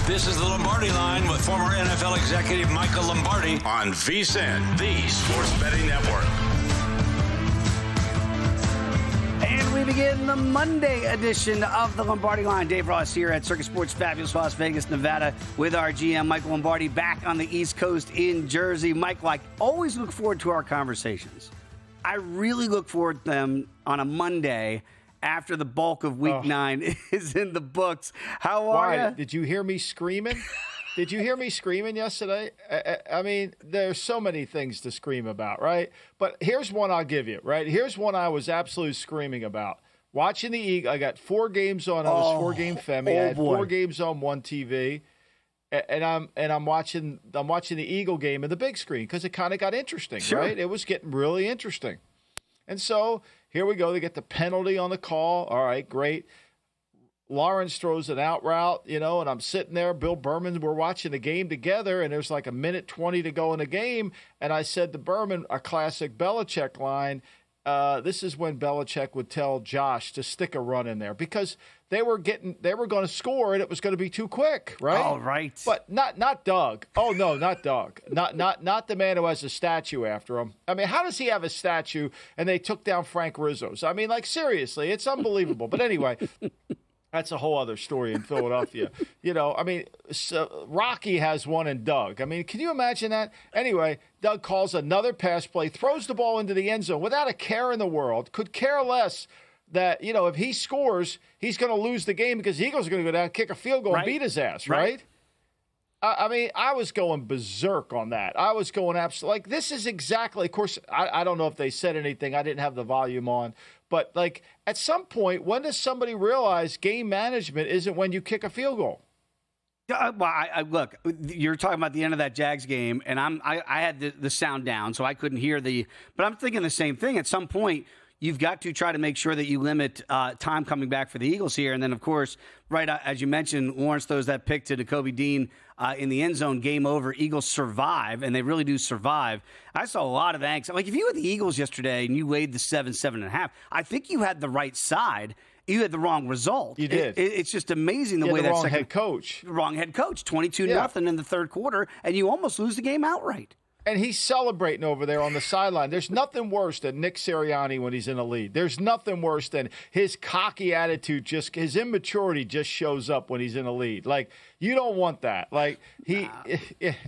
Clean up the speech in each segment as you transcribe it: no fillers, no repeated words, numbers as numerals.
This is the Lombardi Line with former NFL executive Michael Lombardi on VSiN, the Sports Betting Network. And we begin the Monday edition of the Lombardi Line. Dave Ross here at Circus Sports Fabulous Las Vegas, Nevada, with our GM Michael Lombardi back on the East Coast in Jersey. Michael, I always look forward to our conversations. I really look forward to them on a Monday after the bulk of Week 9 is in the books. How are you? Did you hear me screaming? Did you hear me screaming yesterday? I mean, there's so many things to scream about, right? But here's one I'll give you, right? Here's one I was absolutely screaming about. Watching the Eagles, I got 4 games on. I was 4-game Femi. I had 4 games on one TV, and I'm watching the Eagle game in the big screen because it kind of got interesting, right? It was getting really interesting, and so here we go. They get the penalty on the call. All right, great. Lawrence throws an out route, and I'm sitting there. Bill Berman, we're watching the game together, and there's like 1:20 to go in the game. And I said to Berman, a classic Belichick line, this is when Belichick would tell Josh to stick a run in there because they were going to score, and it was going to be too quick, right? Oh, right. But not Doug. Oh, no, not Doug. Not the man who has a statue after him. I mean, how does he have a statue and they took down Frank Rizzo's? I mean, like, seriously, it's unbelievable. But anyway, that's a whole other story in Philadelphia. Rocky has one in Doug. I mean, can you imagine that? Anyway, Doug calls another pass play, throws the ball into the end zone without a care in the world, could care less that, if he scores, he's going to lose the game because the Eagles are going to go down, kick a field goal, and beat his ass, right? I mean, I was going berserk on that. I was going absolutely, like, this is exactly, of course, I don't know if they said anything. I didn't have the volume on. But, like, at some point, when does somebody realize game management isn't when you kick a field goal? Look, you're talking about the end of that Jags game, and I had the sound down, so I couldn't hear but I'm thinking the same thing. At some point, you've got to try to make sure that you limit time coming back for the Eagles here. And then, of course, right as you mentioned, Lawrence throws that pick to Nakobe Dean in the end zone. Game over. Eagles survive, and they really do survive. I saw a lot of angst. Like, if you had the Eagles yesterday and you laid the 7.5, I think you had the right side. You had the wrong result. You did. It's just amazing the way that wrong head coach. Wrong head coach. 22-0 in the third quarter, and you almost lose the game outright. And he's celebrating over there on the sideline. There's nothing worse than Nick Sirianni when he's in a lead. There's nothing worse than his cocky attitude, his immaturity just shows up when he's in a lead. Like, you don't want that. Like,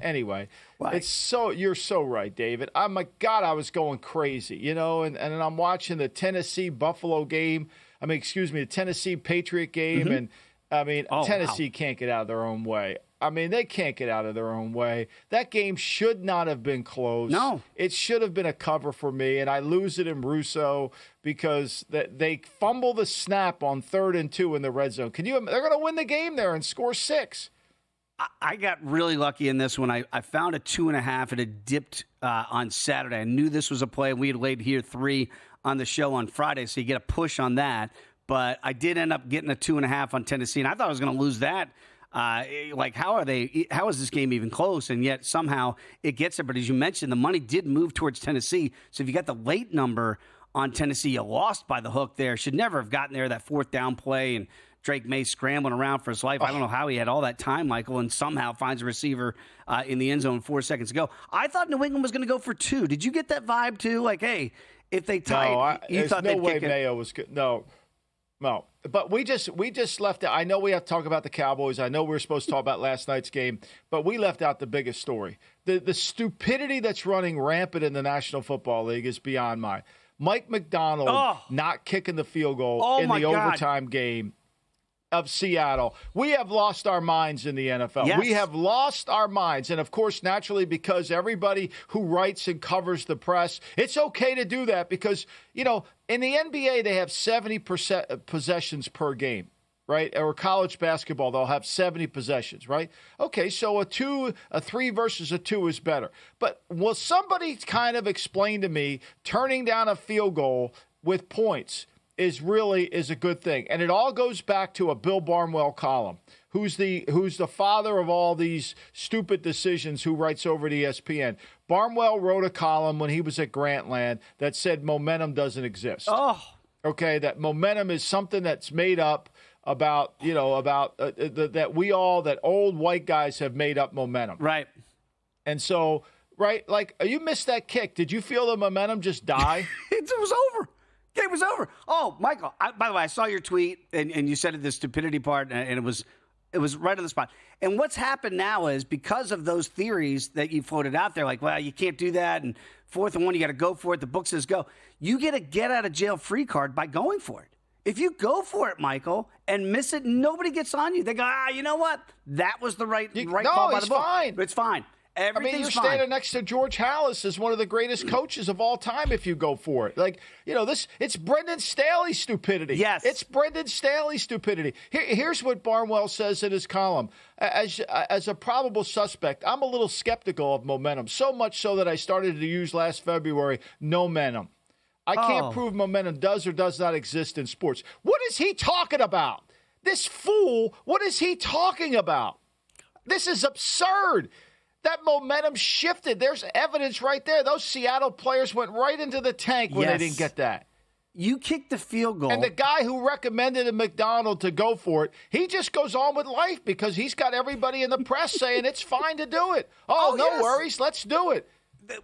anyway. It's you're so right, David. Oh, my God, I was going crazy, and I'm watching the Tennessee-Buffalo game. The Tennessee Patriot game. And, Tennessee can't get out of their own way. I mean, they can't get out of their own way. That game should not have been close. No. It should have been a cover for me, and I lose it in Russo because they fumble the snap on 3rd and 2 in the red zone. They're going to win the game there and score 6. I got really lucky in this one. I found a 2.5. It had dipped on Saturday. I knew this was a play. We had laid here 3 on the show on Friday, so you get a push on that. But I did end up getting a 2.5 on Tennessee, and I thought I was going to lose that. How is this game even close? And yet somehow it gets there. But as you mentioned, the money did move towards Tennessee. So if you got the late number on Tennessee, you lost by the hook there. Should never have gotten there, that 4th down play, and Drake May scrambling around for his life. I don't know how he had all that time, Michael, and somehow finds a receiver in the end zone 4 seconds ago. I thought New England was going to go for 2. Did you get that vibe too? Like, hey, if they tied, you thought they'd kick it? Mayo was good. No. But we just left out. I know we have to talk about the Cowboys. I know we were supposed to talk about last night's game, but we left out the biggest story. The stupidity that's running rampant in the National Football League is beyond mine. Mike McDonald not kicking the field goal in the overtime game of Seattle. We have lost our minds in the NFL. Yes. We have lost our minds. And, of course, naturally, because everybody who writes and covers the press, it's okay to do that because, in the NBA, they have 70% possessions per game, right? Or college basketball, they'll have 70 possessions, right? Okay, so a 3 versus a 2 is better. But will somebody kind of explain to me turning down a field goal with points is a good thing? And it all goes back to a Bill Barnwell column, who's the father of all these stupid decisions, who writes over at ESPN. Barnwell wrote a column when he was at Grantland that said momentum doesn't exist. Oh. Okay, that momentum is something that's made up about that old white guys have made up momentum. Right. And so, right, like you missed that kick. Did you feel the momentum just die? It was over. Game was over. Oh, Michael, by the way, I saw your tweet, and you said the stupidity part, and it was right on the spot. And what's happened now is because of those theories that you floated out there, like, well, you can't do that, and 4th and 1, you got to go for it. The book says go. You get a get-out-of-jail-free card by going for it. If you go for it, Michael, and miss it, nobody gets on you. They go, you know what? That was the right call by the book. Fine. It's fine. Everything's fine. You're standing next to George Halas as one of the greatest coaches of all time if you go for it. Like, it's Brendan Staley's stupidity. Yes. It's Brendan Staley's stupidity. Here's what Barnwell says in his column. As a probable suspect, I'm a little skeptical of momentum, so much so that I started to use last February momentum. I can't prove momentum does or does not exist in sports. What is he talking about? This fool, what is he talking about? This is absurd. That momentum shifted. There's evidence right there. Those Seattle players went right into the tank when they didn't get that. You kicked the field goal. And the guy who recommended a McDonald to go for it, he just goes on with life because he's got everybody in the press saying it's fine to do it. No worries. Let's do it.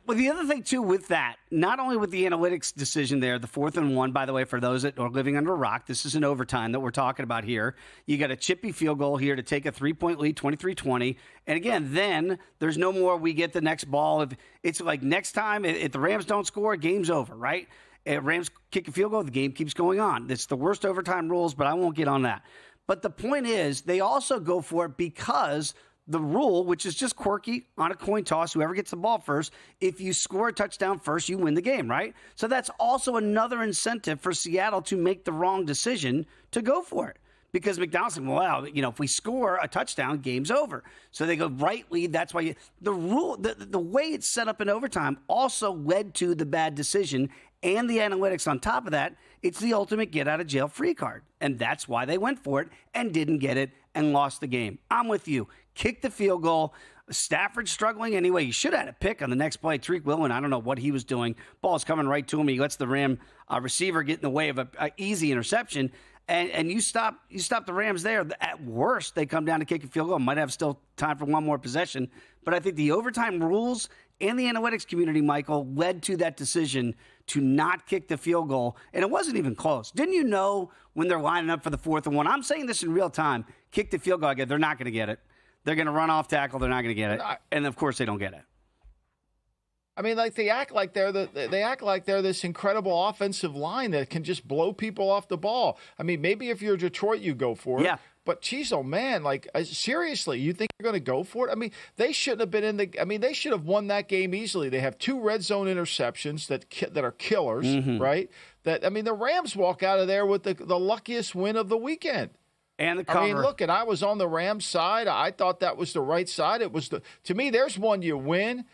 Well, the other thing, too, with that, not only with the analytics decision there, the 4th and 1, by the way, for those that are living under a rock, this is an overtime that we're talking about here. You got a chippy field goal here to take a 3-point lead, 23-20. And again, then there's no more we get the next ball. If it's like next time, if the Rams don't score, game's over, right? If Rams kick a field goal, the game keeps going on. It's the worst overtime rules, but I won't get on that. But the point is, they also go for it because the rule, which is just quirky on a coin toss, whoever gets the ball first, if you score a touchdown first, you win the game, right? So that's also another incentive for Seattle to make the wrong decision to go for it. Because McDonald's said, well, if we score a touchdown, game's over. So they go right lead. That's why the rule, the way it's set up in overtime also led to the bad decision and the analytics on top of that. It's the ultimate get-out-of-jail-free card. And that's why they went for it and didn't get it and lost the game. I'm with you. Kick the field goal. Stafford struggling anyway. He should have had a pick on the next play. Tariq Woolen, I don't know what he was doing. Ball's coming right to him. He lets the Ram receiver get in the way of an easy interception. And you stop the Rams there. At worst, they come down to kick a field goal. Might have still time for one more possession. But I think the overtime rules and the analytics community, Michael, led to that decision to not kick the field goal. And it wasn't even close. Didn't you know when they're lining up for the 4th and 1? I'm saying this in real time. Kick the field goal. Again, they're not going to get it. They're going to run off tackle. They're not going to get it. And, of course, they don't get it. I mean, like they act like they're this incredible offensive line that can just blow people off the ball. I mean, maybe if you're Detroit, you go for it. Yeah. But geez, oh man, like seriously, you think you're going to go for it? I mean, they shouldn't have been in the. I mean, they should have won that game easily. They have 2 red zone interceptions that are killers, right? The Rams walk out of there with the luckiest win of the weekend. And the cover. I mean, look, and I was on the Rams side. I thought that was the right side. It was to me. There's one you win.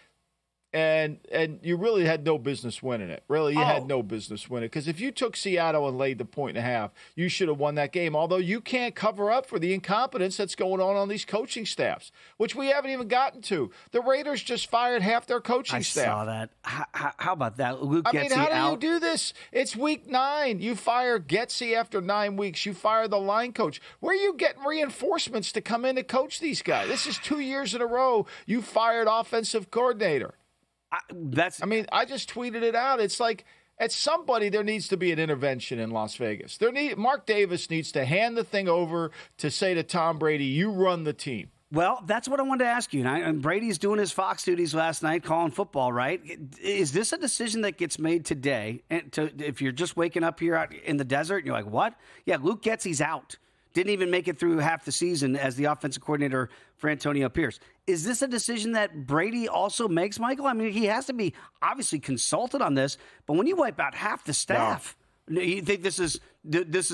And you really had no business winning it. Really, you had no business winning it. Because if you took Seattle and laid the 1.5, you should have won that game. Although you can't cover up for the incompetence that's going on these coaching staffs, which we haven't even gotten to. The Raiders just fired half their coaching staff. I saw that. How about that? Luke Getsy how do you do this? It's week 9. You fire Getsy after 9 weeks. You fire the line coach. Where are you getting reinforcements to come in to coach these guys? This is 2 years in a row you fired offensive coordinator. I just tweeted it out. It's like at somebody there needs to be an intervention in Las Vegas. Mark Davis needs to hand the thing over to say to Tom Brady, you run the team. Well, that's what I wanted to ask you. And Brady's doing his Fox duties last night, calling football, right? Is this a decision that gets made today? And if you're just waking up here out in the desert and you're like, what? Yeah, Luke Getsy's out. Didn't even make it through half the season as the offensive coordinator for Antonio Pierce. Is this a decision that Brady also makes, Michael? I mean, he has to be obviously consulted on this, but when you wipe out half the staff, you think this is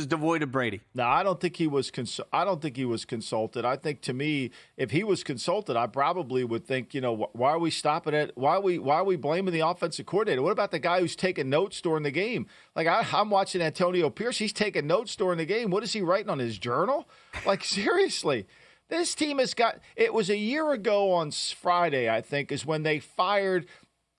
devoid of Brady? No, I don't think he was. I don't think he was consulted. I think to me, if he was consulted, I probably would think, why are we stopping it? Why are we blaming the offensive coordinator? What about the guy who's taking notes during the game? Like I'm watching Antonio Pierce. He's taking notes during the game. What is he writing on his journal? Like seriously. This team has got – it was a year ago on Friday, I think, is when they fired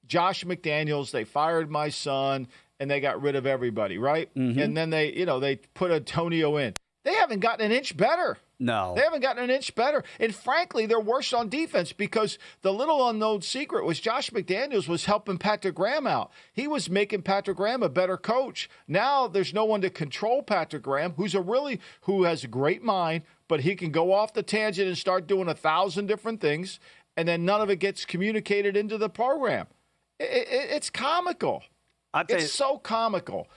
Josh McDaniels. They fired my son, and they got rid of everybody, right? Mm-hmm. And then they put Antonio in. They haven't gotten an inch better. No. They haven't gotten an inch better. And frankly, they're worse on defense because the little unknown secret was Josh McDaniels was helping Patrick Graham out. He was making Patrick Graham a better coach. Now there's no one to control Patrick Graham, who has a great mind, but he can go off the tangent and start doing 1,000 different things, and then none of it gets communicated into the program. It's comical. It's so comical.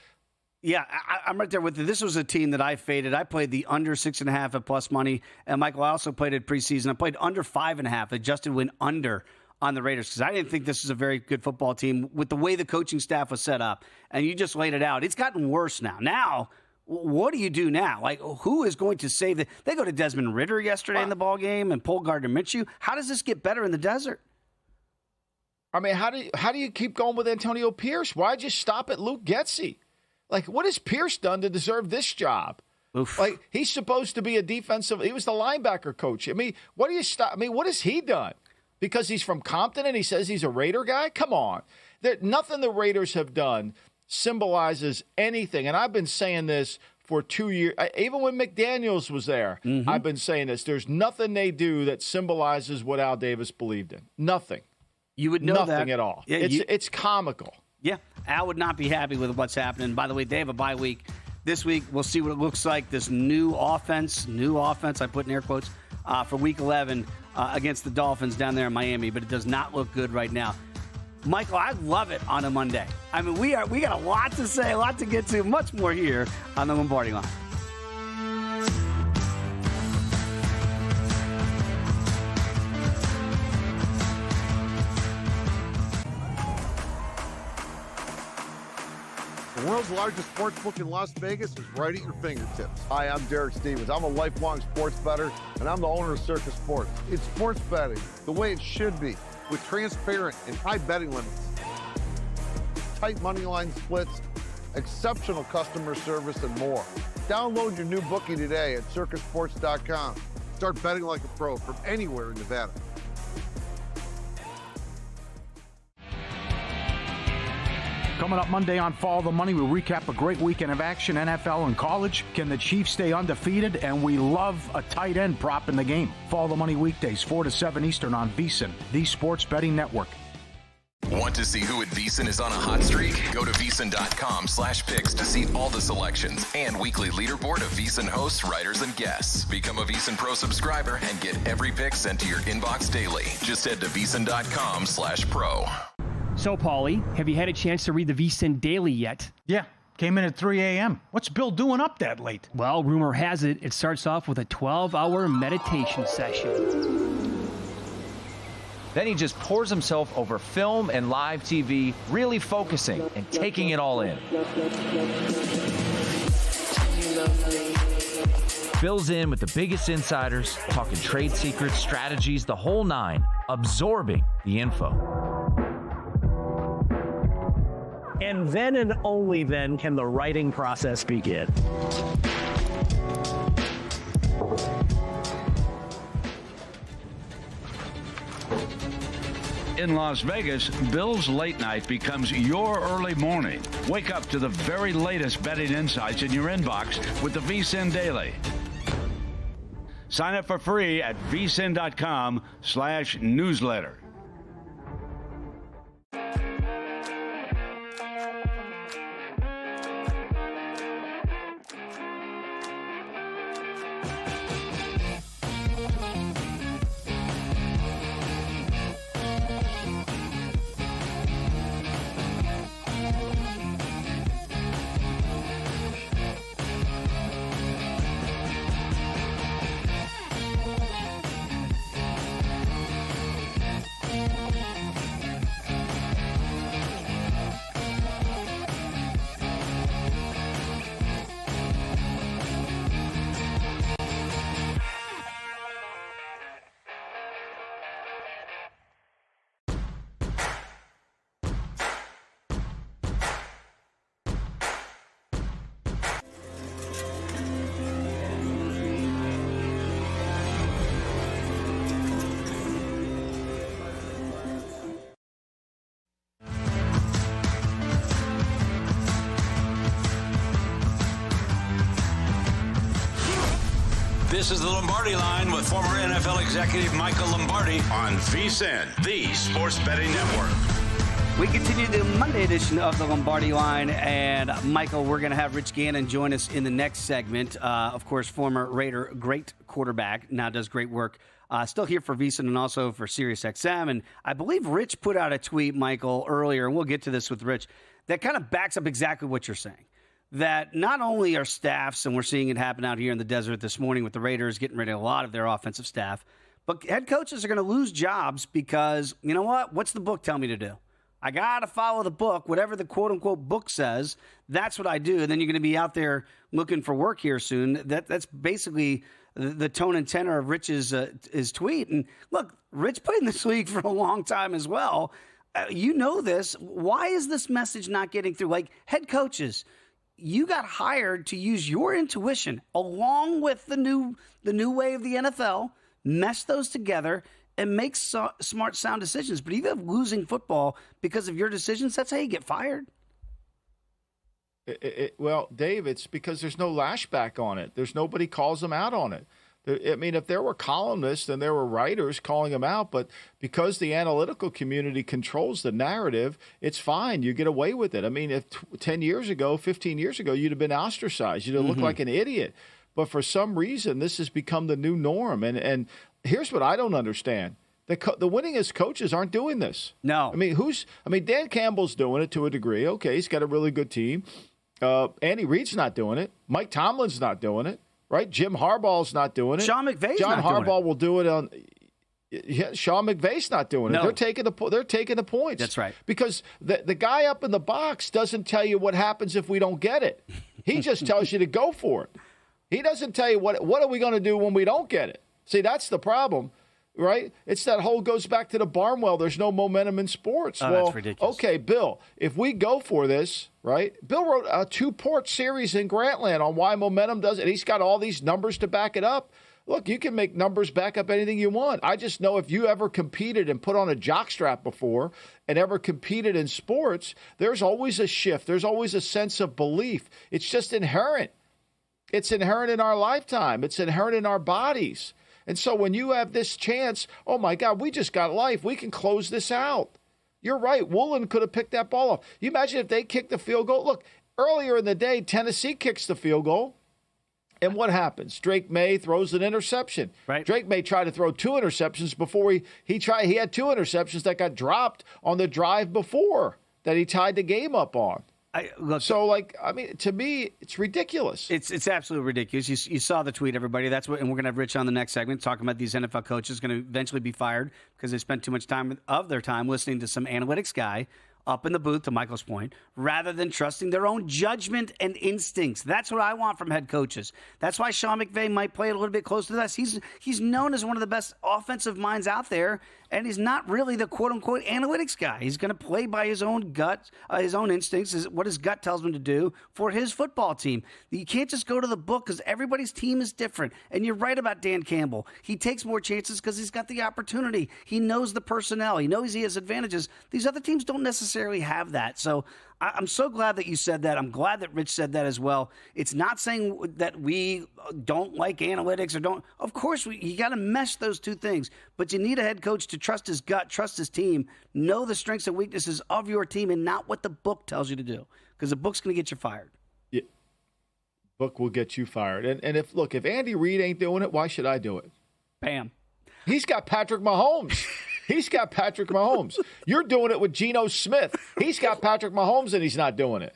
Yeah, I'm right there with you. This was a team that I faded. I played the under 6.5 at plus money. And, Michael, I also played it preseason. I played under 5.5. Adjusted win under on the Raiders because I didn't think this was a very good football team with the way the coaching staff was set up. And you just laid it out. It's gotten worse now. Now, what do you do now? Like, who is going to save the – they go to Desmond Ridder yesterday in the ballgame and pull Gardner Minshew. How does this get better in the desert? I mean, how do you keep going with Antonio Pierce? Why'd you stop at Luke Getsy? Like, what has Pierce done to deserve this job? Oof. Like, he's supposed to be a defensive – he was the linebacker coach. I mean, what has he done? Because he's from Compton and he says he's a Raider guy? Come on. Nothing the Raiders have done symbolizes anything. And I've been saying this for 2 years. Even when McDaniels was there, I've been saying this. There's nothing they do that symbolizes what Al Davis believed in. Nothing. You would know Nothing that. at all. Yeah, it's comical. Yeah, Al would not be happy with what's happening. By the way, they have a bye week. This week, we'll see what it looks like. This new offense, I put in air quotes, for Week 11 against the Dolphins down there in Miami, but it does not look good right now. Michael, I love it on a Monday. I mean, we got a lot to say, a lot to get to, much more here on the Lombardi Line. The world's largest sports book in Las Vegas is right at your fingertips. Hi, I'm Derek Stevens. I'm a lifelong sports bettor, and I'm the owner of Circus Sports. It's sports betting the way it should be, with transparent and high betting limits, tight money line splits, exceptional customer service, and more. Download your new bookie today at circusports.com. Start betting like a pro from anywhere in Nevada. Coming up Monday on Follow the Money, we'll recap a great weekend of action, NFL and college. Can the Chiefs stay undefeated? And we love a tight end prop in the game. Follow the Money weekdays, 4 to 7 Eastern on VSiN, the Sports Betting Network. Want to see who at VSiN is on a hot streak? Go to VSiN.com/picks to see all the selections and weekly leaderboard of VSiN hosts, writers, and guests. Become a VSiN Pro subscriber and get every pick sent to your inbox daily. Just head to VSiN.com/pro. So, Paulie, have you had a chance to read the VSiN Daily yet? Yeah, came in at 3 a.m. What's Bill doing up that late? Well, rumor has it starts off with a 12-hour meditation session. Then he just pours himself over film and live TV, really focusing and taking it all in. Bill's in with the biggest insiders, talking trade secrets, strategies, the whole nine, absorbing the info. And then and only then can the writing process begin. In Las Vegas, Bill's Late Night becomes your early morning. Wake up to the very latest betting insights in your inbox with the VSiN Daily. Sign up for free at vsin.com/newsletter. This is the Lombardi Line with former NFL executive Michael Lombardi on VSiN, the sports betting network. We continue the Monday edition of the Lombardi Line, and Michael, we're going to have Rich Gannon join us in the next segment. Of course, former Raider, great quarterback, now does great work. Still here for VSiN and also for SiriusXM. And I believe Rich put out a tweet, Michael, earlier, and we'll get to this with Rich, that kind of backs up exactly what you're saying. That not only are staffs, and we're seeing it happen out here in the desert this morning with the Raiders getting rid of a lot of their offensive staff, but head coaches are going to lose jobs because, you know what? What's the book tell me to do? I got to follow the book. Whatever the quote-unquote book says, that's what I do. And then you're going to be out there looking for work here soon. That's basically the tone and tenor of Rich's his tweet. And look, Rich played in this league for a long time as well. You know this. Why is this message not getting through? Like, head coaches, you got hired to use your intuition along with the new way of the NFL, mesh those together, and make smart, sound decisions. But even losing football because of your decisions, that's how you get fired. Well, Dave, it's because there's no lashback on it. There's nobody calls them out on it. I mean, if there were columnists and there were writers calling them out, but because the analytical community controls the narrative, it's fine. You get away with it. I mean, if 10 years ago, 15 years ago, you'd have been ostracized. You'd have looked like an idiot. But for some reason, this has become the new norm. And here's what I don't understand. The winningest coaches aren't doing this. No. I mean, Dan Campbell's doing it to a degree. Okay, he's got a really good team. Andy Reid's not doing it. Mike Tomlin's not doing it. Right? Jim Harbaugh's not doing it. Sean McVay's John not doing Harbaugh it. will do it on. Yeah, Sean McVay's not doing it. No. They're taking the points. That's right. Because the guy up in the box doesn't tell you what happens if we don't get it. He just tells you to go for it. He doesn't tell you what are we going to do when we don't get it. See, that's the problem, right? It's that whole goes back to the Barnwell. There's no momentum in sports. Oh, well, that's ridiculous. Okay, Bill, if we go for this, right? Bill wrote a 2-part series in Grantland on why momentum does it. He's got all these numbers to back it up. Look, you can make numbers back up anything you want. I just know if you ever competed and put on a jockstrap before and ever competed in sports, there's always a shift. There's always a sense of belief. It's just inherent. It's inherent in our lifetime. It's inherent in our bodies. And so when you have this chance, oh, my God, we just got life. We can close this out. You're right. Woolen could have picked that ball off. You imagine if they kicked the field goal? Look, earlier in the day, Tennessee kicks the field goal. And what happens? Drake May throws an interception. Right. Drake May tried to throw 2 interceptions before he had 2 interceptions that got dropped on the drive before that he tied the game up on. To me, it's ridiculous. It's absolutely ridiculous. You saw the tweet, everybody. That's what, and we're going to have Rich on the next segment talking about these NFL coaches going to eventually be fired because they spent too much time of their time listening to some analytics guy up in the booth, to Michael's point, rather than trusting their own judgment and instincts. That's what I want from head coaches. That's why Sean McVay might play it a little bit closer to this. He's known as one of the best offensive minds out there, and he's not really the quote-unquote analytics guy. He's going to play by his own gut, his own instincts, is what his gut tells him to do for his football team. You can't just go to the book because everybody's team is different. And you're right about Dan Campbell. He takes more chances because he's got the opportunity. He knows the personnel. He knows he has advantages. These other teams don't necessarily have that. So I'm so glad that you said that. I'm glad that Rich said that as well. It's not saying that we don't like analytics or don't. Of course, you got to mesh those two things. But you need a head coach to trust his gut, trust his team, know the strengths and weaknesses of your team and not what the book tells you to do. Because the book's going to get you fired. Yeah. Book will get you fired. And if Andy Reid ain't doing it, why should I do it? Bam. He's got Patrick Mahomes. He's got Patrick Mahomes. You're doing it with Geno Smith. He's got Patrick Mahomes, and he's not doing it.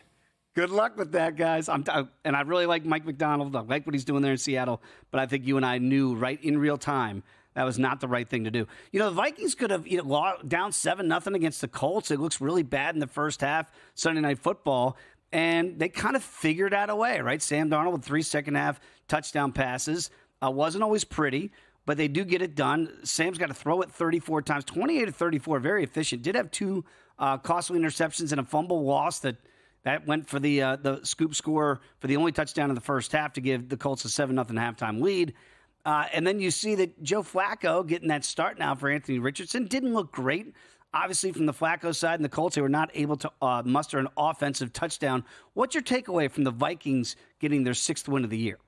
Good luck with that, guys. And I really like Mike McDonald. I like what he's doing there in Seattle. But I think you and I knew right in real time that was not the right thing to do. You know, the Vikings could have down 7-0 against the Colts. It looks really bad in the first half, Sunday Night Football. And they kind of figured out a way, right? Sam Darnold with 3 second-half touchdown passes. Wasn't always pretty, but they do get it done. Sam's got to throw it 34 times, 28 to 34, very efficient. Did have 2 costly interceptions and a fumble loss that went for the scoop score for the only touchdown in the first half to give the Colts a 7-0 halftime lead. And then you see that Joe Flacco getting that start now for Anthony Richardson. Didn't look great. Obviously, from the Flacco side and the Colts, they were not able to muster an offensive touchdown. What's your takeaway from the Vikings getting their 6th win of the year?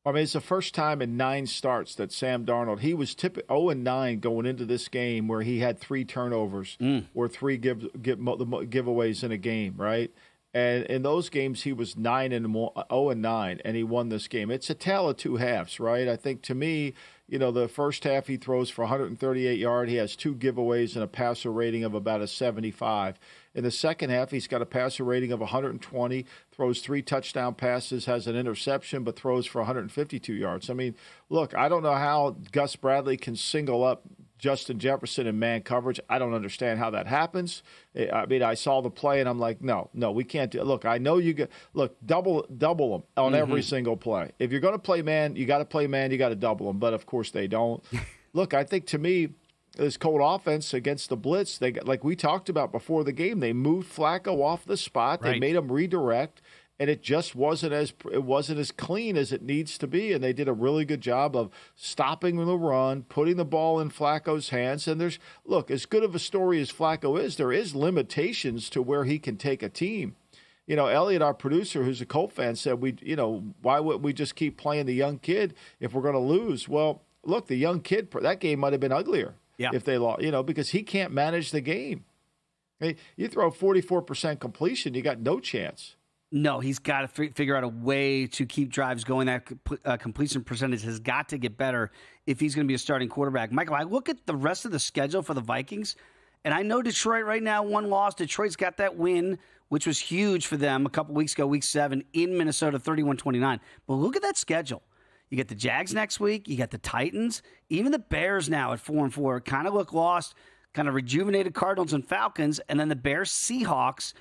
I mean, it's the first time in 9 starts that Sam Darnold, he was 0-9 going into this game where he had 3 turnovers or 3 giveaways in a game, right? And in those games, he was 0-9, and he won this game. It's a tale of 2 halves, right? I think, to me, the first half he throws for 138 yards. He has 2 giveaways and a passer rating of about a 75. In the second half, he's got a passer rating of 120, throws 3 touchdown passes, has an interception, but throws for 152 yards. I mean, look, I don't know how Gus Bradley can single up Justin Jefferson in man coverage. I don't understand how that happens. I mean, I saw the play, and I'm like, no, we can't do it. Look, I know double them on every single play. If you're going to play man, you got to play man, you got to double them. But, of course, they don't. Look, I think, to me, this Colt offense against the blitz, they like we talked about before the game, they moved Flacco off the spot. They made him redirect, and it just wasn't as clean as it needs to be. And they did a really good job of stopping the run, putting the ball in Flacco's hands. And as good of a story as Flacco is, there is limitations to where he can take a team. Elliot, our producer, who's a Colt fan, said why wouldn't we just keep playing the young kid if we're going to lose? Well, look, the young kid, that game might have been uglier. Yeah. If they lost, because he can't manage the game. Hey, you throw 44% completion, you got no chance. No, he's got to figure out a way to keep drives going. That completion percentage has got to get better if he's going to be a starting quarterback. Michael, I look at the rest of the schedule for the Vikings, and I know Detroit right now, 1 loss. Detroit's got that win, which was huge for them a couple weeks ago, week 7 in Minnesota, 31-29. But look at that schedule. You get the Jags next week. You got the Titans. Even the Bears now at 4-4 kind of look lost, kind of rejuvenated Cardinals and Falcons, and then the Bears, Seahawks,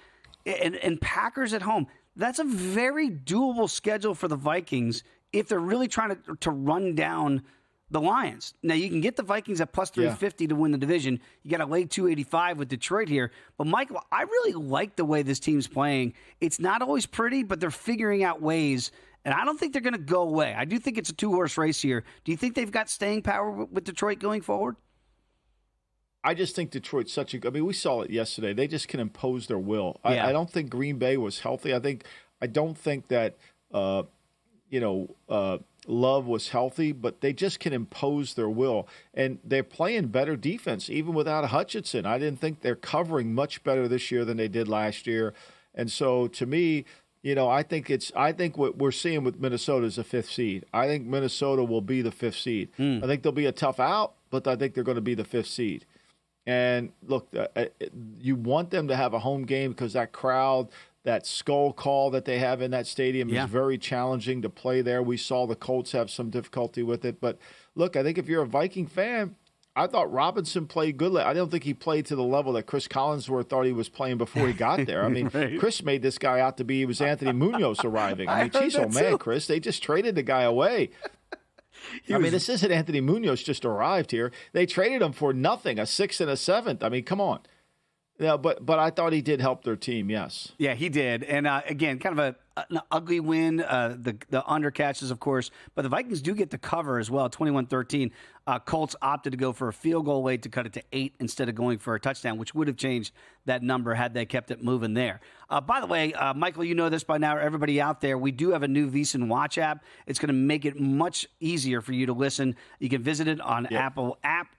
and Packers at home. That's a very doable schedule for the Vikings if they're really trying to run down the Lions. Now, you can get the Vikings at plus 350 to win the division. You got to lay 285 with Detroit here. But, Michael, I really like the way this team's playing. It's not always pretty, but they're figuring out ways. And I don't think they're going to go away. I do think it's a 2-horse race here. Do you think they've got staying power with Detroit going forward? I just think Detroit's we saw it yesterday. They just can impose their will. I don't think Green Bay was healthy. I don't think that, Love was healthy, but they just can impose their will. And they're playing better defense, even without Hutchinson. I didn't think they're covering much better this year than they did last year. And so, to me, I think what we're seeing with Minnesota is a 5th seed. I think Minnesota will be the 5th seed. I think they'll be a tough out, but I think they're going to be the 5th seed. And look, you want them to have a home game because that crowd, that skull call that they have in that stadium is very challenging to play there. We saw the Colts have some difficulty with it. But look, I think if you're a Viking fan, I thought Robinson played good. I don't think he played to the level that Chris Collinsworth thought he was playing before he got there. I mean, Chris made this guy out to be, he was Anthony Munoz arriving. I mean, geez, man, Chris, they just traded the guy away. This isn't Anthony Munoz just arrived here. They traded him for nothing, a 6th and a 7th. I mean, come on. Yeah, but I thought he did help their team, yes. Yeah, he did. And, again, kind of an ugly win. The under catches, of course. But the Vikings do get the cover as well, 21-13. Colts opted to go for a field goal late to cut it to 8 instead of going for a touchdown, which would have changed that number had they kept it moving there. By the way, Michael, you know this by now, everybody out there, we do have a new VSiN Watch app. It's going to make it much easier for you to listen. You can visit it on Apple app,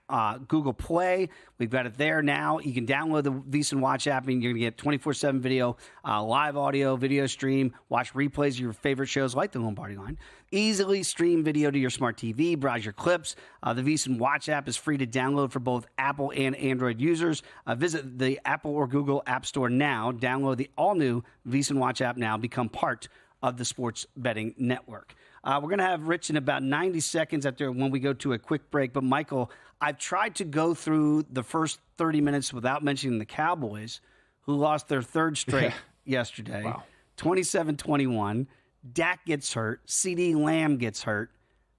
Google Play. We've got it there now. You can download the VSiN Watch app, and you're going to get 24/7 video, live audio, video stream, watch replays of your favorite shows like the Lombardi Line. Easily stream video to your smart TV, browse your clips. The VSiN Watch app is free to download for both Apple and Android users. Visit the Apple or Google App Store now. Download the all-new VSiN Watch app now. Become part of the Sports Betting Network. We're going to have Rich in about 90 seconds after when we go to a quick break. But, Michael, I've tried to go through the first 30 minutes without mentioning the Cowboys, who lost their 3rd straight yesterday, 27-21. Dak gets hurt. CeeDee Lamb gets hurt.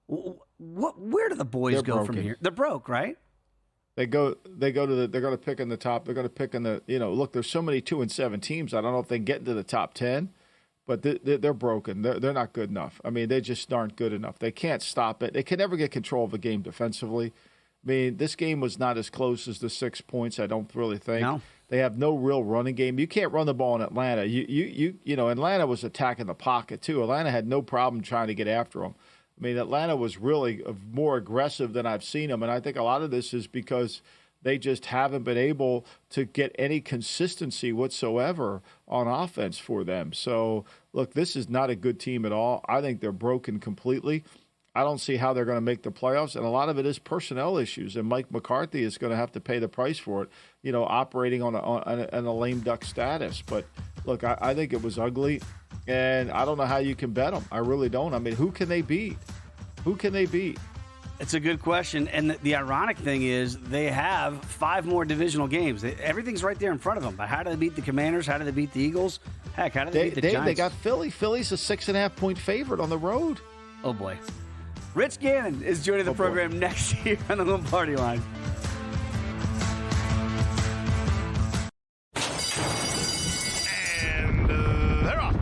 Where do the boys go from here? They're broke, right? They're going to pick in the top. They're going to pick in the, look, there's so many 2-7 teams. I don't know if they can get into the top 10, but they're broken. They're not good enough. I mean, they just aren't good enough. They can't stop it. They can never get control of the game defensively. I mean, this game was not as close as the 6 points, I don't really think. No. They have no real running game. You can't run the ball in Atlanta. Atlanta was attacking the pocket too. Atlanta had no problem trying to get after them. I mean, Atlanta was really more aggressive than I've seen them, and I think a lot of this is because they just haven't been able to get any consistency whatsoever on offense for them. So, look, this is not a good team at all. I think they're broken completely. I don't see how they're going to make the playoffs, and a lot of it is personnel issues, and Mike McCarthy is going to have to pay the price for it, operating on a lame duck status. But, look, I think it was ugly, and I don't know how you can bet them. I really don't. I mean, who can they beat? Who can they beat? It's a good question, and the ironic thing is they have 5 more divisional games. Everything's right there in front of them. But how do they beat the Commanders? How do they beat the Eagles? Heck, how do they beat the Giants? They got Philly. Philly's a 6.5-point favorite on the road. Oh, boy. Rich Gannon is joining the program next here on the Lombardi Line. And they're off.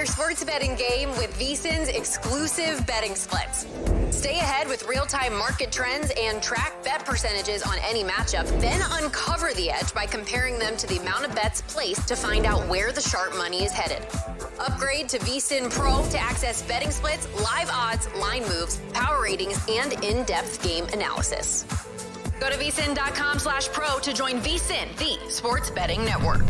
Sports betting game with VSiN's exclusive betting splits. Stay ahead with real-time market trends and track bet percentages on any matchup. Then uncover the edge by comparing them to the amount of bets placed to find out where the sharp money is headed. Upgrade to VSiN Pro to access betting splits, live odds, line moves, power ratings, and in-depth game analysis. Go to VSiN.com/pro to join VSiN, the sports betting network.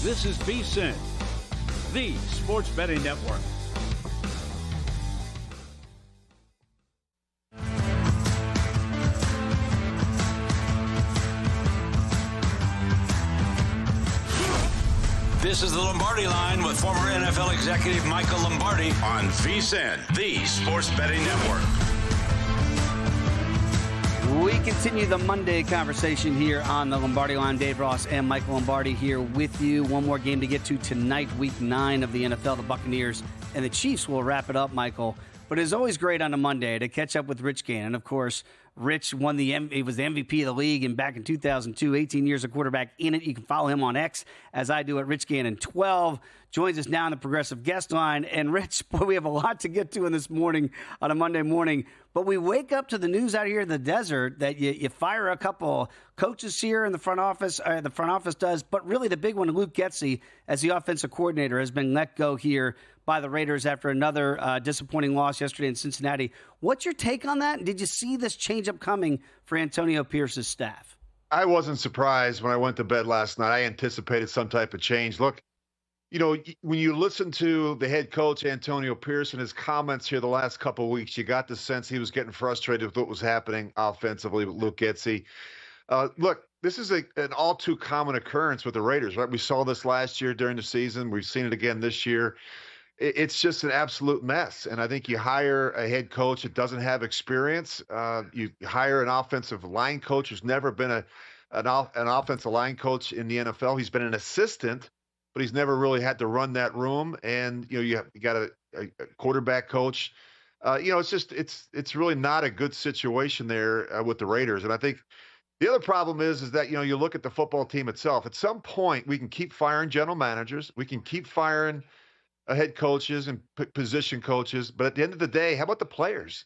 This is VSiN, the sports betting network. This is the Lombardi Line with former NFL executive Michael Lombardi on VSiN, the Sports Betting Network. We continue the Monday conversation here on the Lombardi Line. Dave Ross and Michael Lombardi here with you. One more game to get to tonight, Week 9 of the NFL. The Buccaneers and the Chiefs will wrap it up, Michael. But it's always great on a Monday to catch up with Rich Gannon. Of course, Rich he was the MVP of the league and back in 2002, 18 years a quarterback in it. You can follow him on X, as I do, at Rich Gannon 12. Joins us now on the Progressive Guest Line. And Rich, boy, we have a lot to get to in this morning on a Monday morning. But we wake up to the news out here in the desert that you fire a couple coaches here in the front office. The front office does. But really the big one, Luke Getsy, as the offensive coordinator, has been let go here by the Raiders after another disappointing loss yesterday in Cincinnati. What's your take on that? Did you see this change-up coming for Antonio Pierce's staff? I wasn't surprised when I went to bed last night. I anticipated some type of change. Look, you know, when you listen to the head coach, Antonio Pierce, and his comments here the last couple of weeks, you got the sense he was getting frustrated with what was happening offensively with Luke Getsy. Look, this is an all too common occurrence with the Raiders, right? We saw this last year during the season. We've seen it again this year. It's just an absolute mess. And I think you hire a head coach that doesn't have experience. You hire an offensive line coach who's never been an offensive line coach in the NFL. He's been an assistant, but he's never really had to run that room. And, you know, you got a quarterback coach. It's really not a good situation there with the Raiders. And I think the other problem is that, you know, you look at the football team itself. At some point, we can keep firing general managers. We can keep firing head coaches and position coaches. But at the end of the day, how about the players?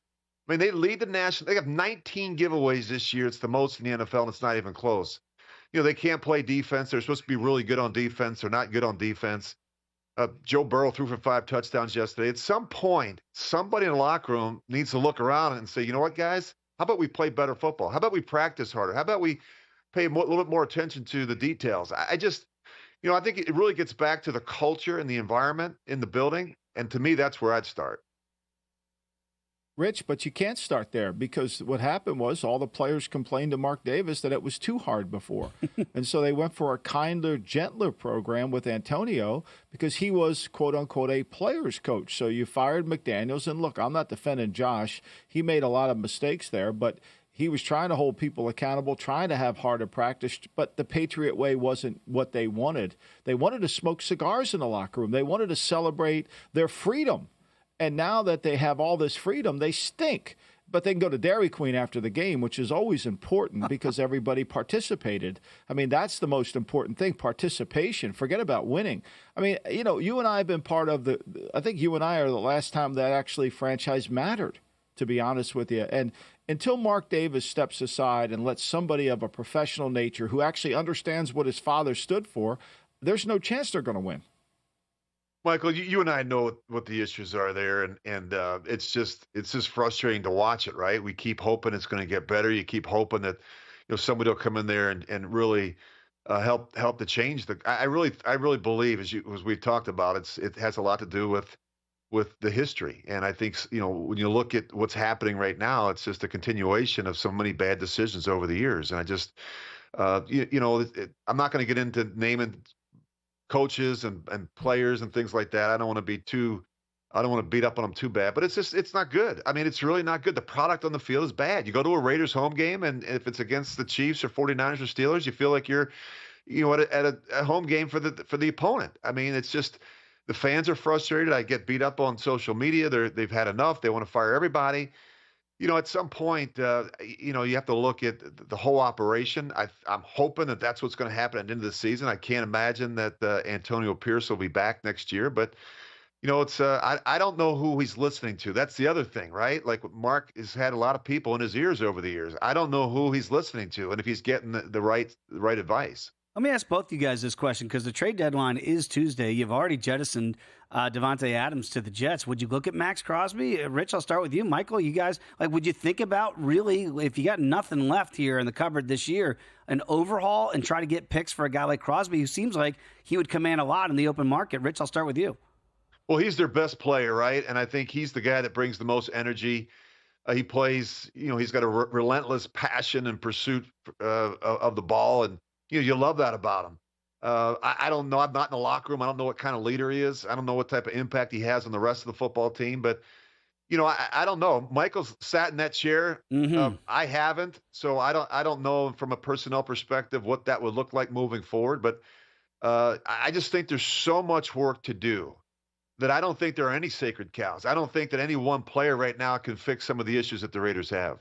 I mean, they lead the national. They have 19 giveaways this year. It's the most in the NFL, and it's not even close. You know, they can't play defense. They're supposed to be really good on defense. They're not good on defense. Joe Burrow threw for 5 touchdowns yesterday. At some point, somebody in the locker room needs to look around and say, you know what, guys? How about we play better football? How about we practice harder? How about we pay a little bit more attention to the details? I think it really gets back to the culture and the environment in the building. And to me, that's where I'd start. Rich, but you can't start there because what happened was all the players complained to Mark Davis that it was too hard before. And so they went for a kinder, gentler program with Antonio because he was, quote unquote, a player's coach. So you fired McDaniels. And look, I'm not defending Josh. He made a lot of mistakes there, but he was trying to hold people accountable, trying to have harder practice, but the Patriot way wasn't what they wanted. They wanted to smoke cigars in the locker room. They wanted to celebrate their freedom. And now that they have all this freedom, they stink. But they can go to Dairy Queen after the game, which is always important because everybody participated. I mean, that's the most important thing, participation. Forget about winning. I mean, you know, you and I have been part of I think you and I are the last time that actually franchise mattered, to be honest with you. And until Mark Davis steps aside and lets somebody of a professional nature who actually understands what his father stood for, there's no chance they're going to win. Michael, you and I know what the issues are there, and it's just frustrating to watch it, right? We keep hoping it's going to get better. You keep hoping that, you know, somebody will come in there and really help to change I really believe, as we've talked about, it has a lot to do with the history. And I think, you know, when you look at what's happening right now, it's just a continuation of so many bad decisions over the years. And I just, I'm not going to get into naming coaches and players and things like that. I don't want to beat up on them too bad, but it's not good. I mean, it's really not good. The product on the field is bad. You go to a Raiders home game, and if it's against the Chiefs or 49ers or Steelers, you feel like you're, you know, at a home game for the opponent. I mean, it's just, the fans are frustrated. I get beat up on social media. They've had enough. They want to fire everybody. You know, at some point, you have to look at the whole operation. I'm hoping that that's what's going to happen at the end of the season. I can't imagine that Antonio Pierce will be back next year. But, you know, it's I don't know who he's listening to. That's the other thing, right? Like, Mark has had a lot of people in his ears over the years. I don't know who he's listening to and if he's getting the right advice. Let me ask both you guys this question because the trade deadline is Tuesday. You've already jettisoned Devontae Adams to the Jets. Would you look at Max Crosby? Rich, I'll start with you. Michael, you guys, would you think about really, if you got nothing left here in the cupboard this year, an overhaul and try to get picks for a guy like Crosby who seems like he would command a lot in the open market? Rich, I'll start with you. Well, he's their best player, right? And I think he's the guy that brings the most energy. He plays, you know, he's got a relentless passion and pursuit of the ball, and you love that about him. I don't know. I'm not in the locker room. I don't know what kind of leader he is. I don't know what type of impact he has on the rest of the football team. But, I don't know. Michael's sat in that chair. I haven't. So I don't know from a personnel perspective what that would look like moving forward. But I just think there's so much work to do that I don't think there are any sacred cows. I don't think that any one player right now can fix some of the issues that the Raiders have.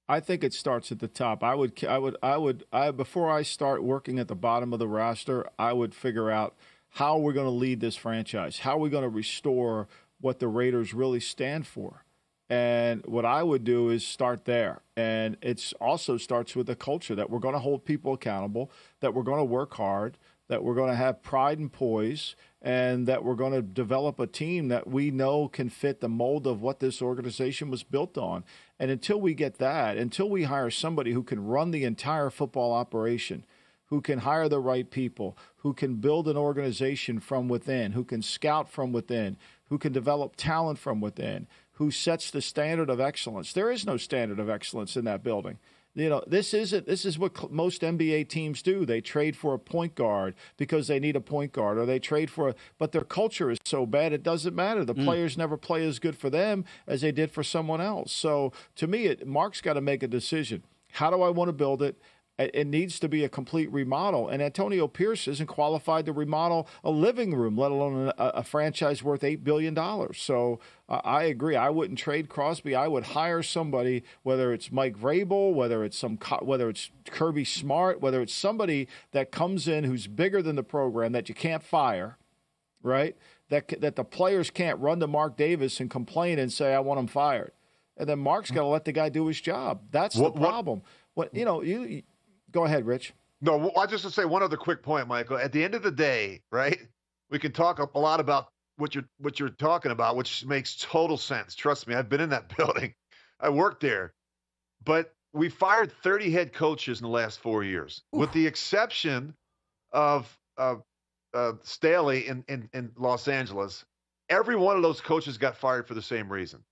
I think it starts at the top. Before I start working at the bottom of the roster, I would figure out how we're going to lead this franchise, how we're going to restore what the Raiders really stand for. And what I would do is start there. And it also starts with the culture that we're going to hold people accountable, that we're going to work hard, that we're going to have pride and poise, and that we're going to develop a team that we know can fit the mold of what this organization was built on. And until we get that, until we hire somebody who can run the entire football operation, who can hire the right people, who can build an organization from within, who can scout from within, who can develop talent from within, who sets the standard of excellence. There is no standard of excellence in that building. This is what most NBA teams do. They trade for a point guard because they need a point guard, or they trade but their culture is so bad it doesn't matter. The players never play as good for them as they did for someone else. So to me, Mark's got to make a decision. How do I want to build it? It needs to be a complete remodel, and Antonio Pierce isn't qualified to remodel a living room, let alone a franchise worth $8 billion. So I agree. I wouldn't trade Crosby. I would hire somebody, whether it's Mike Vrabel, whether it's Kirby Smart, whether it's somebody that comes in who's bigger than the program that you can't fire, right? That the players can't run to Mark Davis and complain and say, I want him fired. And then Mark's got to let the guy do his job. That's the problem. Go ahead, Rich. No, I just to say one other quick point, Michael. At the end of the day, right, we can talk a lot about what you're talking about, which makes total sense. Trust me, I've been in that building. I worked there. But we fired 30 head coaches in the last 4 years, with the exception of Staley in Los Angeles. Every one of those coaches got fired for the same reason.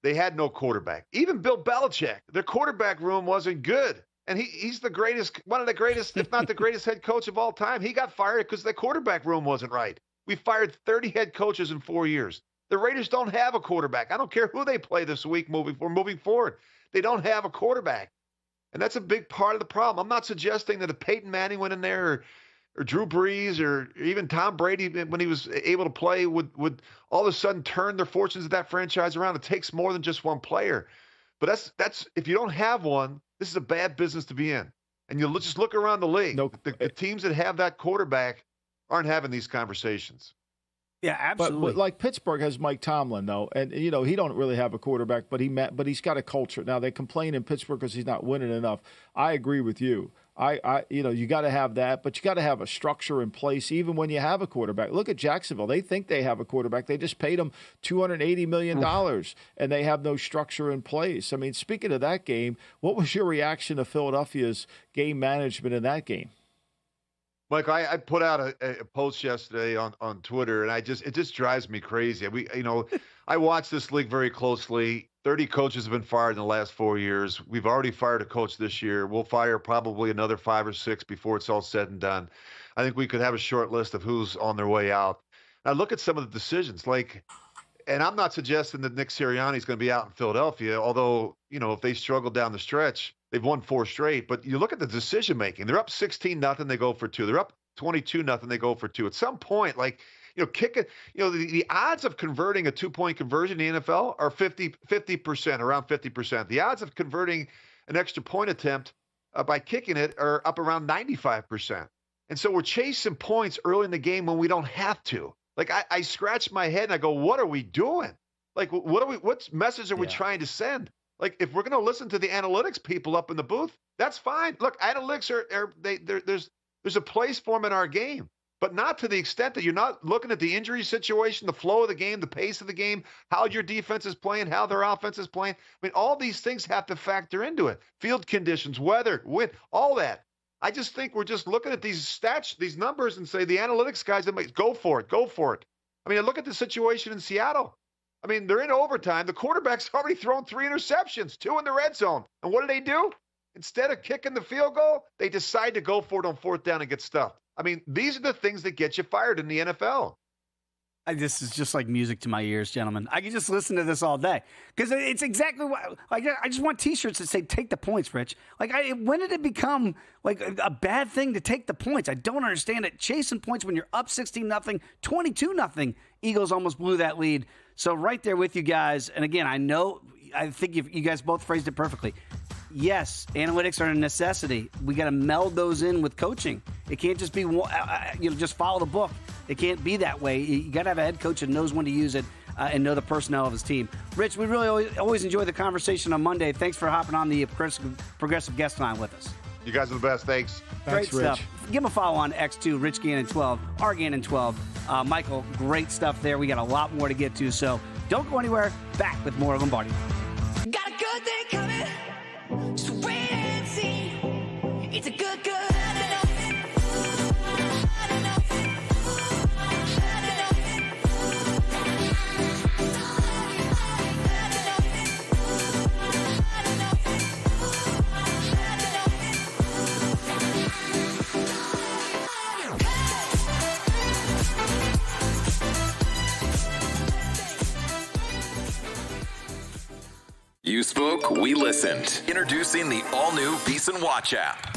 They had no quarterback. Even Bill Belichick, their quarterback room wasn't good. And he's the greatest, one of the greatest, if not the greatest head coach of all time. He got fired because the quarterback room wasn't right. We fired 30 head coaches in 4 years. The Raiders don't have a quarterback. I don't care who they play this week moving forward. They don't have a quarterback. And that's a big part of the problem. I'm not suggesting that if Peyton Manning went in there or Drew Brees or even Tom Brady, when he was able to play, would all of a sudden turn their fortunes of that franchise around. It takes more than just one player. But that's if you don't have one, this is a bad business to be in. And you just look around the league. The teams that have that quarterback aren't having these conversations. Yeah, absolutely. But like Pittsburgh has Mike Tomlin, though, and he don't really have a quarterback, but he's got a culture. Now they complain in Pittsburgh because he's not winning enough. I agree with you. You got to have that, but you got to have a structure in place even when you have a quarterback. Look at Jacksonville. They think they have a quarterback. They just paid him $280 million, and they have no structure in place. I mean, speaking of that game, what was your reaction to Philadelphia's game management in that game? Mike, I put out a post yesterday on Twitter, and it just drives me crazy. I watch this league very closely. 30 coaches have been fired in the last 4 years. We've already fired a coach this year. We'll fire probably another 5 or 6 before it's all said and done. I think we could have a short list of who's on their way out. Now, look at some of the decisions. And I'm not suggesting that Nick Sirianni is going to be out in Philadelphia, although, if they struggle down the stretch, they've won 4 straight. But you look at the decision-making. They're up 16-0, they go for 2. They're up 22-0, they go for 2. At some point, kick it. The odds of converting a 2-point conversion in the NFL are 50%, around 50%. The odds of converting an extra point attempt by kicking it are up around 95%. And so we're chasing points early in the game when we don't have to. I scratch my head and I go, what are we doing? What message are we trying to send? If we're going to listen to the analytics people up in the booth, that's fine. Look, analytics there's a place for them in our game. But not to the extent that you're not looking at the injury situation, the flow of the game, the pace of the game, how your defense is playing, how their offense is playing. I mean, all these things have to factor into it. Field conditions, weather, wind, all that. I just think we're just looking at these stats, these numbers, and say the analytics guys, go for it. I mean, look at the situation in Seattle. I mean, they're in overtime. The quarterback's already thrown 3 interceptions, 2 in the red zone. And what do? Instead of kicking the field goal, they decide to go for it on 4th down and get stuffed. I mean, these are the things that get you fired in the NFL. This is just like music to my ears, gentlemen. I can just listen to this all day because it's exactly what. Like, I just want T-shirts that say "Take the points, Rich." Like, when did it become like a bad thing to take the points? I don't understand it. Chasing points when you're up 16-0, 22-0. Eagles almost blew that lead. So right there with you guys. And again, I think you guys both phrased it perfectly. Yes, analytics are a necessity. We got to meld those in with coaching. It can't just be just follow the book. It can't be that way. You got to have a head coach that knows when to use it and know the personnel of his team. Rich, we really always enjoy the conversation on Monday. Thanks for hopping on the Progressive Guest Line with us. You guys are the best. Thanks. Great stuff. Give him a follow on X2, Rich Gannon 12, R Gannon 12. Michael, great stuff there. We got a lot more to get to, so don't go anywhere. Back with more Lombardi. Got a good day coming. Just wait and see. It's a good. You spoke, we listened. Introducing the all-new VSiN Watch app.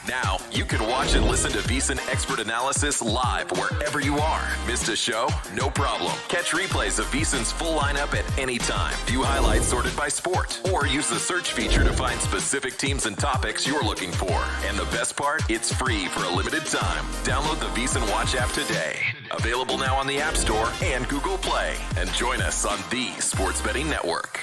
Now, you can watch and listen to VSiN expert analysis live wherever you are. Missed a show? No problem. Catch replays of VSiN's full lineup at any time. View highlights sorted by sport. Or use the search feature to find specific teams and topics you're looking for. And the best part? It's free for a limited time. Download the VSiN Watch app today. Available now on the App Store and Google Play. And join us on the Sports Betting Network.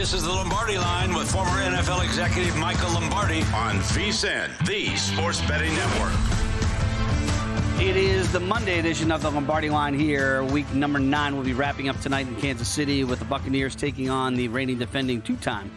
This is the Lombardi Line with former NFL executive Michael Lombardi on VSiN, the Sports Betting Network. It is the Monday edition of the Lombardi Line here. Week number 9 will be wrapping up tonight in Kansas City with the Buccaneers taking on the reigning defending two-time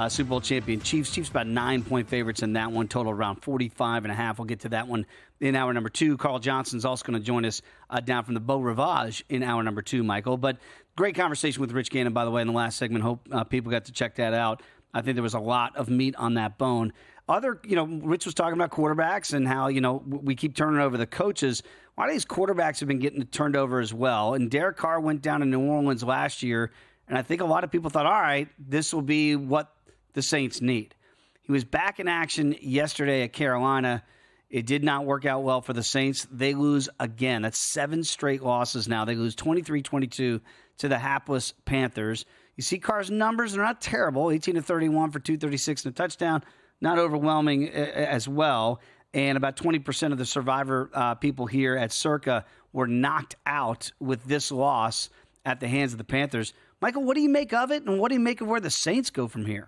Super Bowl champion Chiefs. Chiefs about 9-point favorites in that one, total around 45.5. We'll get to that one in hour number 2. Carl Johnson's also going to join us down from the Beau Rivage in hour number 2, Michael. But great conversation with Rich Gannon, by the way, in the last segment. Hope people got to check that out. I think there was a lot of meat on that bone. Rich was talking about quarterbacks and how, we keep turning over the coaches. A lot of these quarterbacks have been getting turned over as well. And Derek Carr went down in New Orleans last year, and I think a lot of people thought, all right, this will be what the Saints need. He was back in action yesterday at Carolina. It did not work out well for the Saints. They lose again. That's 7 straight losses now. They lose 23-22 to the hapless Panthers. You see Carr's numbers, they're not terrible. 18-31 for 236 and a touchdown. Not overwhelming as well. And about 20% of the survivor people here at Circa were knocked out with this loss at the hands of the Panthers. Michael, what do you make of it, and what do you make of where the Saints go from here?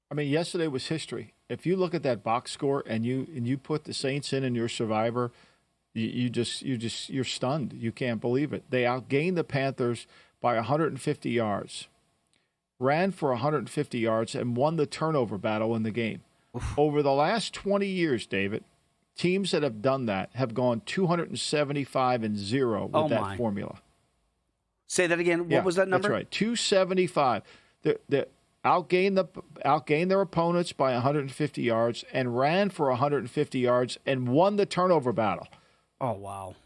I mean, yesterday was history. If you look at that box score and you put the Saints in your survivor, you're stunned. You can't believe it. They outgained the Panthers by 150 yards, ran for 150 yards, and won the turnover battle in the game. Oof. Over the last 20 years, David, teams that have done that have gone 275-0 with that formula. Say that again. What was that number? That's right, 275. The outgained their opponents by 150 yards and ran for 150 yards and won the turnover battle. Oh, wow.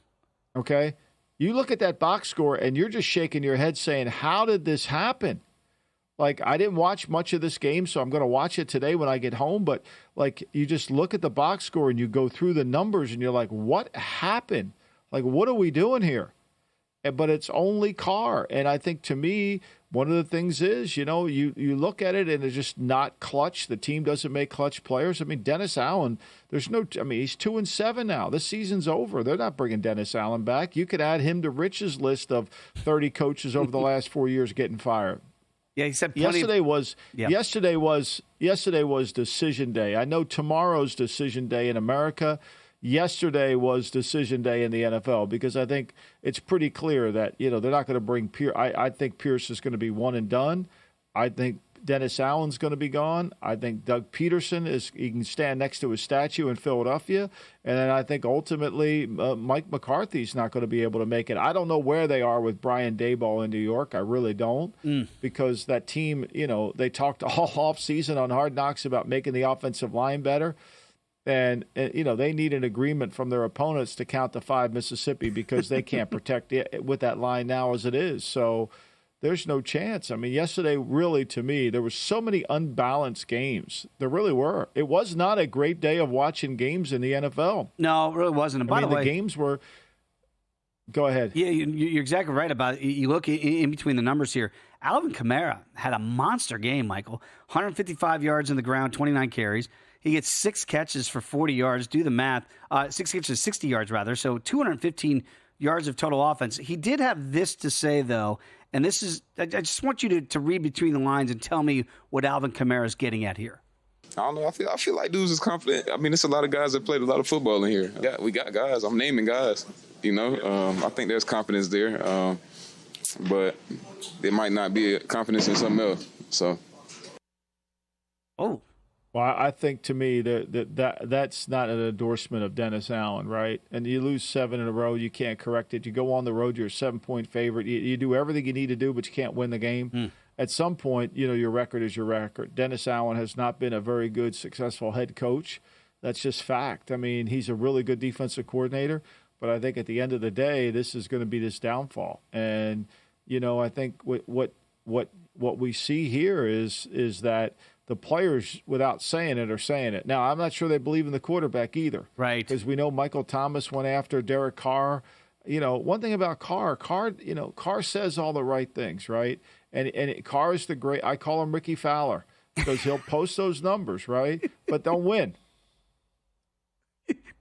Okay? You look at that box score and you're just shaking your head saying, how did this happen? Like, I didn't watch much of this game, so I'm going to watch it today when I get home. But, like, you just look at the box score and you go through the numbers and you're like, what happened? Like, what are we doing here? But it's only Carr. And I think, to me, one of the things is, you look at it and it's just not clutch. The team doesn't make clutch players. I mean, Dennis Allen, he's 2-7 now. This season's over. They're not bringing Dennis Allen back. You could add him to Rich's list of 30 coaches over the last 4 years getting fired. Yeah, he said yesterday was decision day. I know tomorrow's decision day in America. Yesterday was decision day in the NFL because I think it's pretty clear that, they're not going to bring Pierce. I think Pierce is going to be one and done. I think Dennis Allen's going to be gone. I think Doug Peterson he can stand next to his statue in Philadelphia. And then I think ultimately Mike McCarthy's not going to be able to make it. I don't know where they are with Brian Daboll in New York. I really don't because that team, they talked all offseason on Hard Knocks about making the offensive line better. And they need an agreement from their opponents to count to 5 Mississippi because they can't protect it with that line now as it is. So there's no chance. I mean, yesterday, really, to me, there were so many unbalanced games. There really were. It was not a great day of watching games in the NFL. No, it really wasn't. And by the way, the games were – go ahead. Yeah, you're exactly right about it. You look in between the numbers here. Alvin Kamara had a monster game, Michael. 155 yards in the ground, 29 carries. He gets 6 catches for 40 yards. Do the math. 6 catches, 60 yards, rather. So 215 yards of total offense. He did have this to say, though, and this is – I just want you to read between the lines and tell me what Alvin Kamara is getting at here. I don't know. I feel like dudes is confident. I mean, there's a lot of guys that played a lot of football in here. We got guys. I'm naming guys. I think there's confidence there, but there might not be confidence in something else. So. Oh. Well, I think to me that's not an endorsement of Dennis Allen, right? And you lose 7 in a row, you can't correct it. You go on the road, you're a 7-point favorite. You do everything you need to do, but you can't win the game. At some point, your record is your record. Dennis Allen has not been a very good, successful head coach. That's just fact. I mean, he's a really good defensive coordinator, but I think at the end of the day, this is going to be this downfall. And I think what we see here is that the players, without saying it, are saying it. Now, I'm not sure they believe in the quarterback either. Right. Because we know Michael Thomas went after Derek Carr. One thing about Carr says all the right things, right? And Carr is the great – I call him Ricky Fowler because he'll post those numbers, right? But don't win.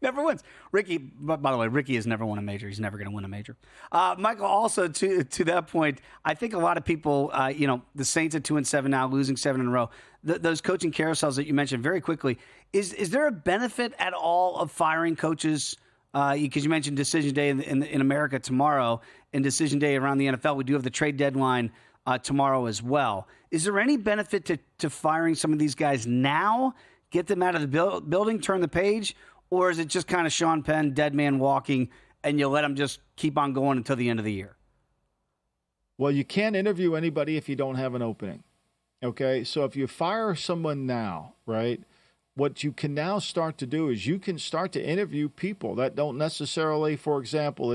No, never wins. Ricky, by the way, Ricky has never won a major. He's never going to win a major. Michael, also to that point, I think a lot of people, the Saints at 2-7 now, losing 7 in a row. Those coaching carousels that you mentioned very quickly, is there a benefit at all of firing coaches? Because you mentioned decision day in America tomorrow and decision day around the NFL. We do have the trade deadline tomorrow as well. Is there any benefit to firing some of these guys now, get them out of the building, turn the page, or is it just kind of Sean Penn, dead man walking, and you let them just keep on going until the end of the year? Well, you can't interview anybody if you don't have an opening. Okay, so if you fire someone now, right, what you can now start to do is you can start to interview people that don't necessarily, for example,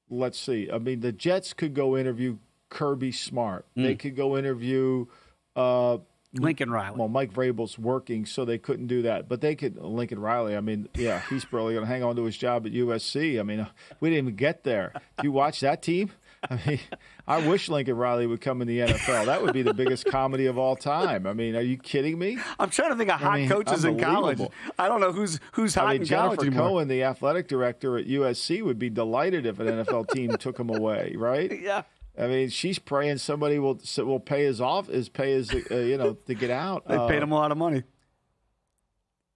let's see, I mean, the Jets could go interview Kirby Smart. They could go interview Lincoln Riley. Well, Mike Vrabel's working, so they couldn't do that. But they could, Lincoln Riley, I mean, yeah, he's probably going to hang on to his job at USC. I mean, we didn't even get there. Do you watch that team? I mean, I wish Lincoln Riley would come in the NFL. That would be the biggest comedy of all time. I mean, are you kidding me? I'm trying to think of hot coaches in college. I don't know who's hot in college Jennifer anymore. Cohen, the athletic director at USC, would be delighted if an NFL team took him away, right? Yeah. I mean, she's praying somebody will pay his to get out. They paid him a lot of money.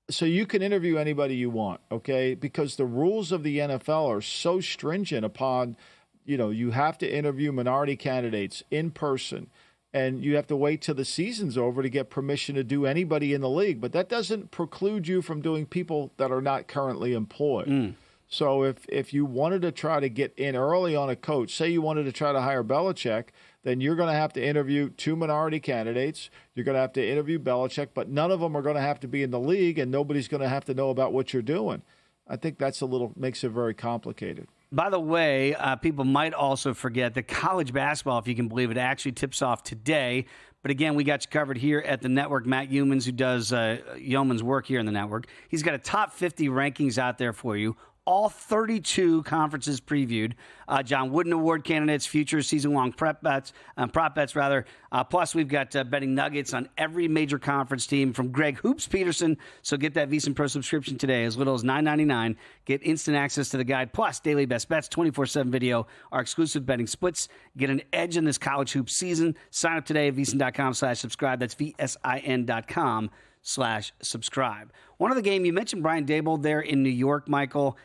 So you can interview anybody you want, okay? Because the rules of the NFL are so stringent upon, you have to interview minority candidates in person, and you have to wait till the season's over to get permission to do anybody in the league. But that doesn't preclude you from doing people that are not currently employed. So if you wanted to try to get in early on a coach, say you wanted to try to hire Belichick, then you're going to have to interview 2 minority candidates. You're going to have to interview Belichick, but none of them are going to have to be in the league, and nobody's going to have to know about what you're doing. I think that's makes it very complicated. By the way, people might also forget that college basketball, if you can believe it, actually tips off today. But again, we got you covered here at the network. Matt Yeomans, who does yeoman's work here in the network, he's got a top 50 rankings out there for you. All 32 conferences previewed. John Wooden Award candidates, future season-long prop bets. Plus, we've got betting nuggets on every major conference team from Greg Hoops Peterson. So get that VSiN Pro subscription today, as little as $9.99. Get instant access to the guide, plus daily best bets, 24/7 video, our exclusive betting splits. Get an edge in this college hoops season. Sign up today at VSiN.com/subscribe. That's VSIN.com/subscribe. One other game, you mentioned Brian Daboll there in New York, Michael.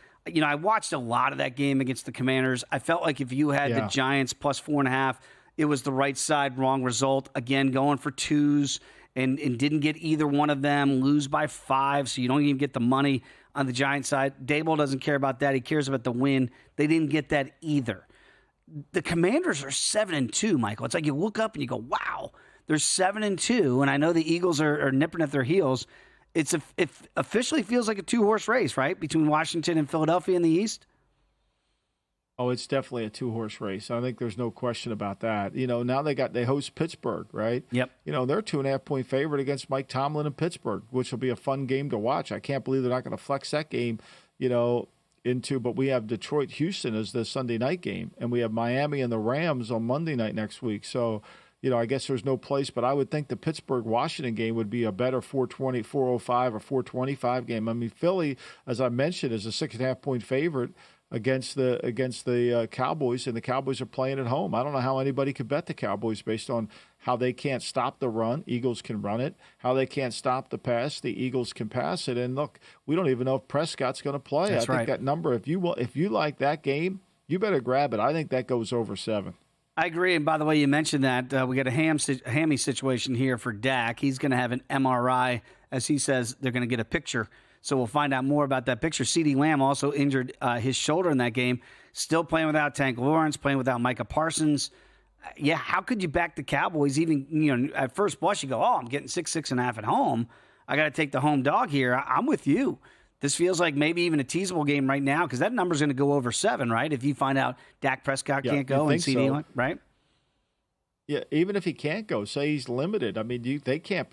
I watched a lot of that game against the Commanders. I felt like if you had the Giants plus 4.5, it was the right side, wrong result. Again, going for 2s and didn't get either one of them, lose by 5, so you don't even get the money on the Giants side. Daboll doesn't care about that. He cares about the win. They didn't get that either. The Commanders are 7-2, Michael. It's like you look up and you go, wow, they're 7-2, and I know the Eagles are nipping at their heels. It officially feels like a 2-horse race, right, between Washington and Philadelphia in the East? Oh, it's definitely a 2-horse race. I think there's no question about that. Now they host Pittsburgh, right? Yep. They're a 2.5-point favorite against Mike Tomlin in Pittsburgh, which will be a fun game to watch. I can't believe they're not going to flex that game, but we have Detroit-Houston as the Sunday night game, and we have Miami and the Rams on Monday night next week. So, I guess there's no place, but I would think the Pittsburgh-Washington game would be a better 4:05 or 4:25 game. I mean, Philly, as I mentioned, is a 6.5-point favorite against the Cowboys, and the Cowboys are playing at home. I don't know how anybody could bet the Cowboys based on how they can't stop the run. Eagles can run it. How they can't stop the pass. The Eagles can pass it. And look, we don't even know if Prescott's going to play. That's right. I think that number, if you like that game, you better grab it. I think that goes over 7. I agree. And by the way, you mentioned that we got a hammy situation here for Dak. He's going to have an MRI. As he says, they're going to get a picture. So we'll find out more about that picture. CeeDee Lamb also injured his shoulder in that game. Still playing without Tank Lawrence, playing without Micah Parsons. Yeah, how could you back the Cowboys? Even, at first blush, you go, I'm getting 6.5 at home. I got to take the home dog here. I'm with you. This feels like maybe even a teasable game right now because that number's going to go over 7, right? If you find out Dak Prescott can't go and CeeDee Lamb, right? Yeah, even if he can't go, say he's limited. I mean, they can't.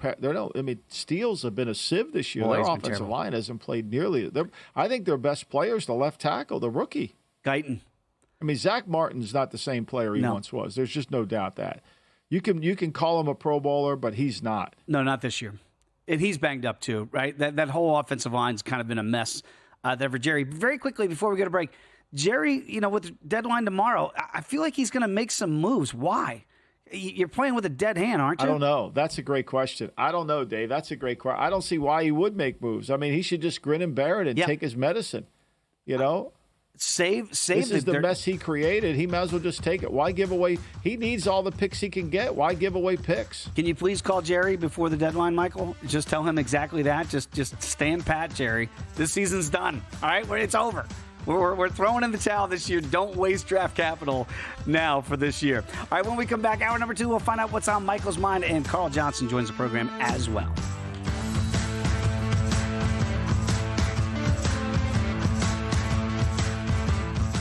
Steals have been a sieve this year. Their offensive line hasn't played nearly. I think their best player is the left tackle, the rookie Guyton. I mean, Zach Martin's not the same player he once was. There's just no doubt that. You can call him a Pro Bowler, but he's not. No, not this year. And he's banged up too, right? That whole offensive line's kind of been a mess there for Jerry. Very quickly, before we go to break, Jerry, with the deadline tomorrow, I feel like he's going to make some moves. Why? You're playing with a dead hand, aren't you? I don't know. That's a great question. I don't know, Dave. That's a great question. I don't see why he would make moves. I mean, he should just grin and bear it and take his medicine, Save. This is the mess he created. He might as well just take it. Why give away? He needs all the picks he can get. Why give away picks? Can you please call Jerry before the deadline, Michael? Just tell him exactly that. Just stand pat, Jerry. This season's done. All right, it's over. We're throwing in the towel this year. Don't waste draft capital now for this year. All right, when we come back, hour number 2, we'll find out what's on Michael's mind, and Carl Johnson joins the program as well.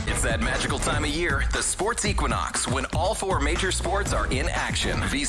It's that magical time of year, the sports equinox, when all 4 major sports are in action. VSiN